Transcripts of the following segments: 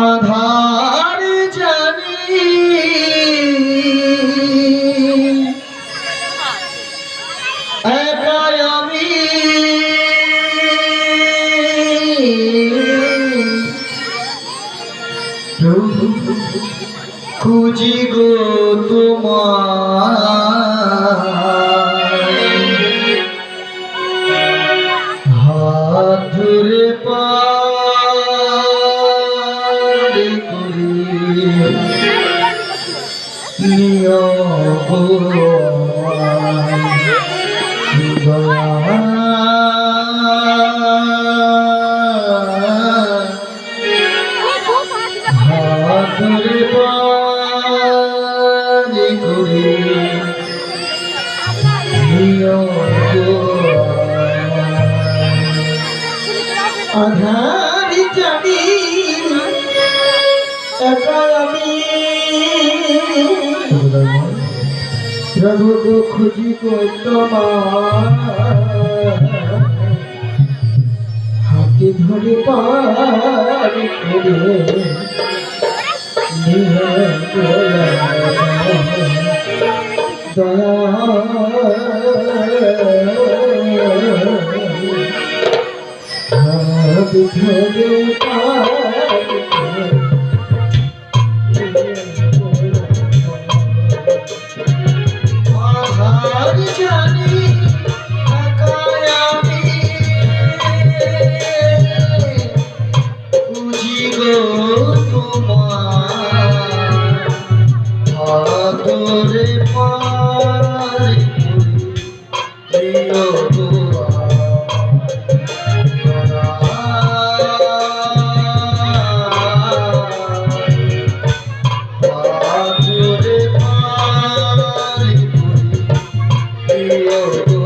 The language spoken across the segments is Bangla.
আধার জানি একাই আমি খুঁজি গো তোমার হাত ধরে পার করি নিয় গো হাত ধরে পার করি নিয় গো আধার জানি একা আমি প্রভু গো খুঁজি গো তোমার হাতে ধরে পার করে নিয়ে দয়া হাতে ধরে পার আধার জানি একাই আমি খুঁজি গো তোমার হাত ধরে পার করিও গো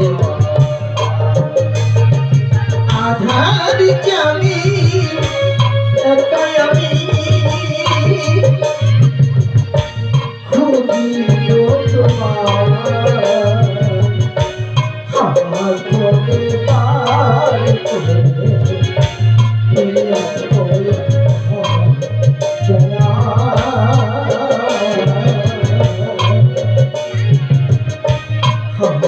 আধার জানি একাই আমি খুঁজি গো তোমার হাত ধরে পার করে নিয়ে জয়া হাত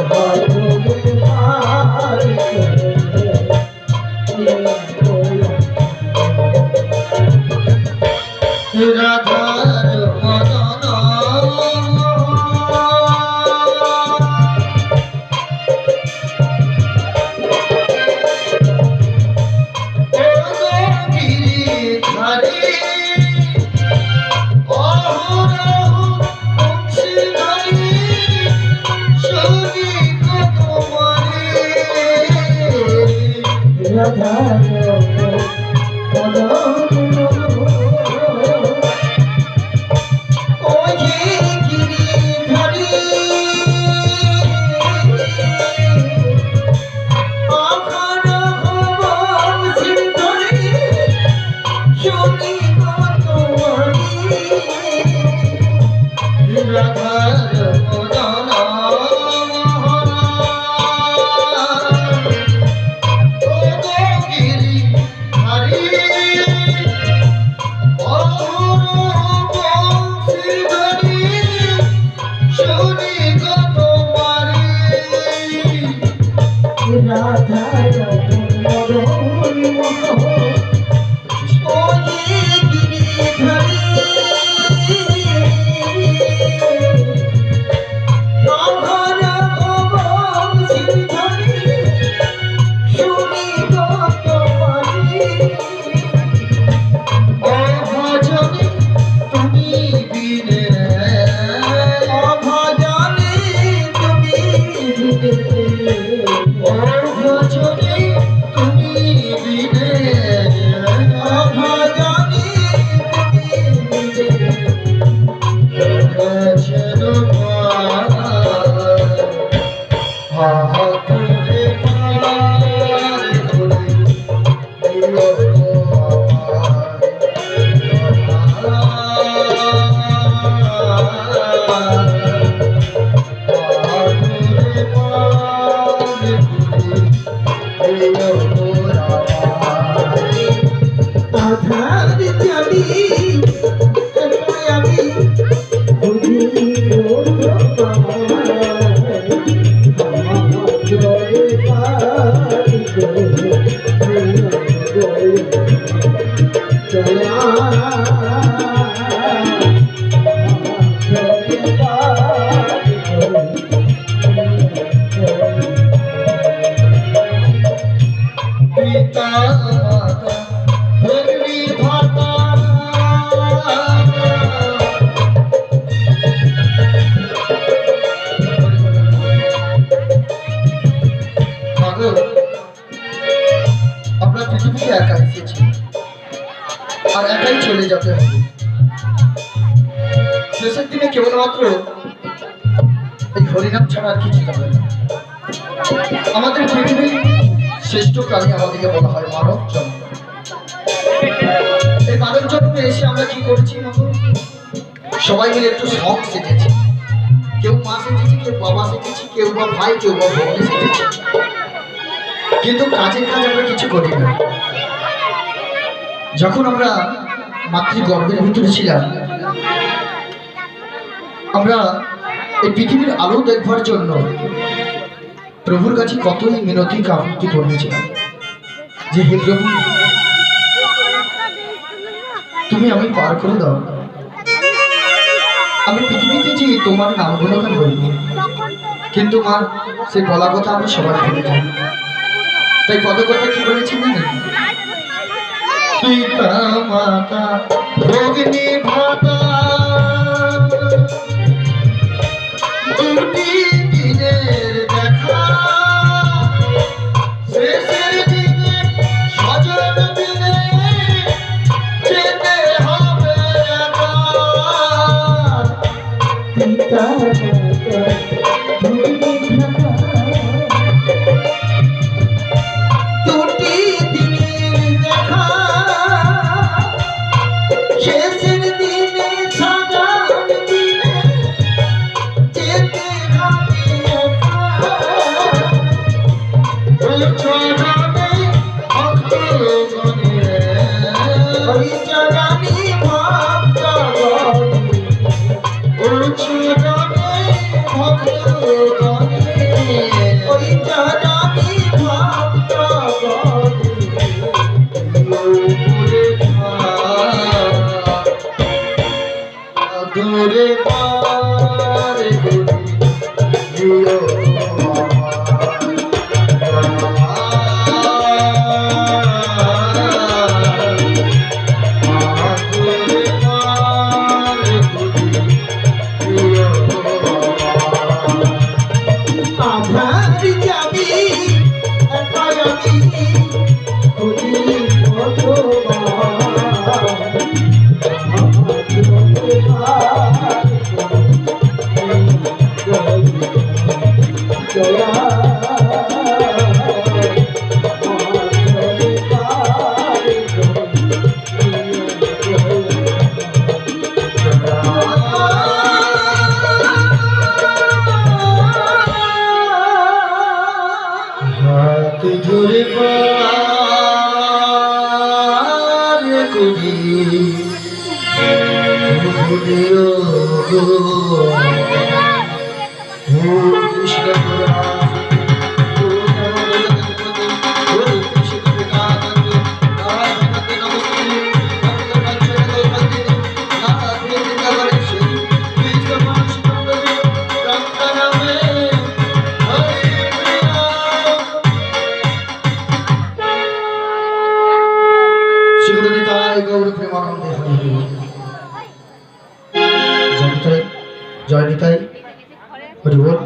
ধরে পার করে রাধার মদন ধারে অহরহ বংশীধারী সঙ্গীত তোমারে রাধার মদন আধার জানি একাই আমি বুঝি পিতা মাতা ভগ্নী ভাতা মাগো, আমরা পৃথিবীতে একা এসেছি আর একাই চলে যেতে হবে। শেষের দিনে কেবলমাত্র এই হরিনাম ছাড়া আর কিছু যাবে না। আমাদের পৃথিবীর শ্রেষ্ঠ প্রাণী আমাদেরকে বলা হয় মানব জন্ম। এই মানব জন্মে এসে আমরা কি করছি? সবাই মিলে একটু শখ শিখেছি। কেউ মা শিখেছি, কেউ বাবা শিখেছি, কেউ বা ভাই, কেউ বা বোন শিখেছি, কিন্তু কাজের কাজ আমরা কিছু করি না। যখন আমরা মাতৃগর্ভের ভিতরে ছিলাম, আমরা এই পৃথিবীর আলো দেখবার জন্য প্রভুর কাছে কতই মিনতি কামতি করেছিলাম যে হে প্রভু, তুমি আমি পার করে দাও, আমি পৃথিবীতে যে তোমার নাম গুণগান বলব। কিন্তু মা, সেই বলা কথা আমরা সবাই ভুলে যাই। তাই পদকথা কি বলেছি জানেন? পিতা মাতা ভগ্নী ভাতা দুটি দিনের দেখা, শেষের দিনে স্বজন মিলে যেতে হবে একা। পিতা মাতা দুটি দিনের দেখা, শেষের দিনে স্বজন মিলে যেতে হবে একা। ওই চরণে ভক্তগণে, ওই চরণে ভক্তগণে, ওই চরণে ভক্তগণে, ওই চরণে ভক্তগণে দূরে পার আধার যাবি একাই আমি বুঝি হাত ধরে পার করি ভুলিও গো কৃষ্ণ জয় নিতাই হরি বল।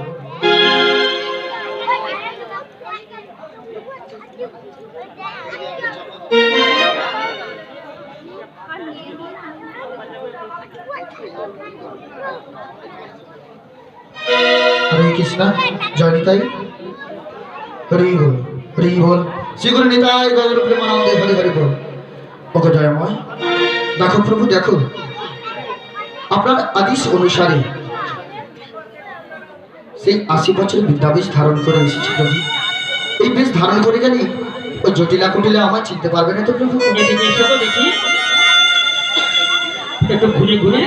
হরে কৃষ্ণ, জয় নিতাই হরি বল, হরি বল। শ্রীগুরু নিতাই গৌর প্রেমানন্দে হরি হরি বল। ওকে জয়ময়। দেখো প্রভু, দেখো আপনার আদেশ অনুসারে সেই 80 বছরের বিদ্যাবেশ ধারণ করে এসেছি প্রভু। এই বেশ ধারণ করে গেলে ওই জটিলা কুটিলা আমার চিনতে পারবে না তো প্রভু? এদিকে এসো তো দেখি, একটু ঘুরে ঘুরে।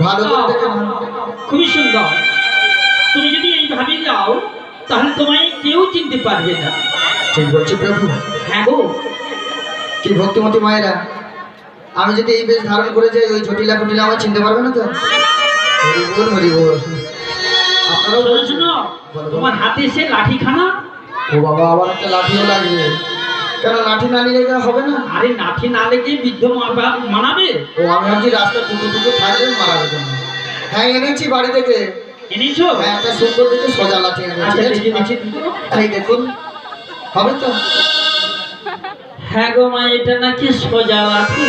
ভালো করে দেখে না। খুবই সুন্দর। তুমি যদি এইভাবে যাও তাহলে তোমায় কেউ চিনতে পারবে না। ঠিক বলছি প্রভু। হ্যাঁ গো, কি ভক্তিমতী মায়েরা, আমি যদি এই বেশ ধারণ করে যাই ওই জটিলা কুটিলা আমার চিনতে পারবে না তো? হরি বল হরি বল। আপনারাও শোনো বলছেন? শোনো, বলো, বলো। তোমার হাতে সে লাঠিখানা। ও বাবা, আবার একটা লাঠিও লাগবে? কেন লাঠি না নিলে এটা হবে না? আরে লাঠি না লেগে বৃদ্ধ মানাবে। ও আমি ভাবছি রাস্তা টুকু টুকু থাকবে মারার জন্য। হ্যাঁ এনেছি বাড়ি থেকে। এনেছো? হ্যাঁ একটা সুন্দর দেখে সোজা লাঠি এনেছি। আচ্ছা ঠিক আছে? দেখি দেখি। এই দেখুন, হবে তো? হ্যাঁ গো মা, এটা নাকি সোজা লাঠি।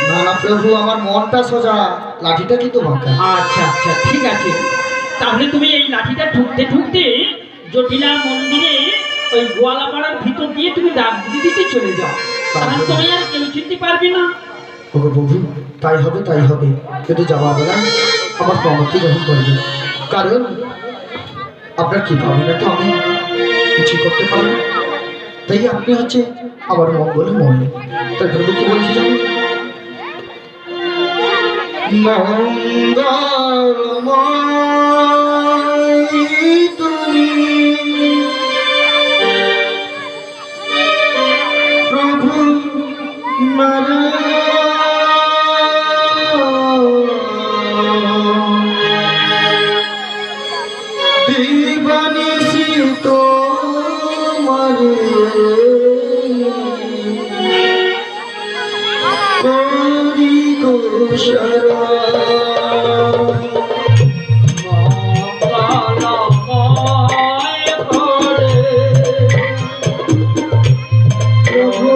না না প্রভু, আমার মনটা সোজা, লাঠিটা কিন্তু বাঁকা। আচ্ছা আচ্ছা ঠিক আছে, তাহলে তুমি এই লাঠিটা ঠুকতে ঠুকতে জটিলা মন্দিরে ওই গোয়ালাপাড়ার ভিতর দিয়ে তুমি ডাক দিতে দিতে চলে যাও, তাহলে তুমি আর কেউ চিনতে পারবে না। ওগো প্রভু, তাই হবে তাই হবে, কিন্তু যাওয়া হবে না, আমার প্রমতি গ্রহণ করবে। কারণ আপনার কি পাবে না তো আমি কিছু করতে পারবো না। তাই আপনি হচ্ছে আমার মঙ্গলময়। তাই প্রভু কি বলছি জানো? মঙ্গলময় তুমি প্রভু দিবানিশি তোমারে করি গো শরণ। মঙ্গলময় করে প্রভু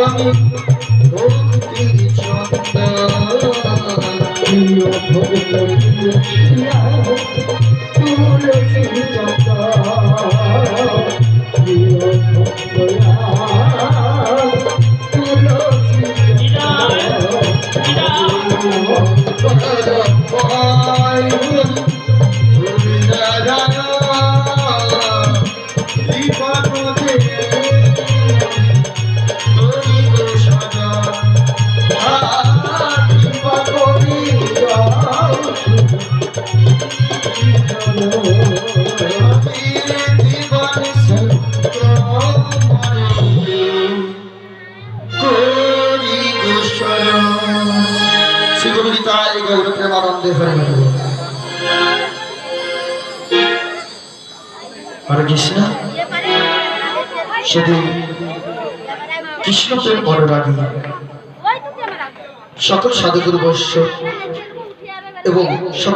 আমি ভক্তির চন্দন প্রিয় ভগবান প্রিয়া তুলসী চন্দন প্রিয় ভগবান তুলসী চন্দন শ্রী গুরু নিতাই গৌর প্রেমানন্দে হরি হরি। হরে কৃষ্ণ। সেদিন কৃষ্ণ প্রেম অনুরাগী সকল সাধুগুরু বৈশ্য এবং সকল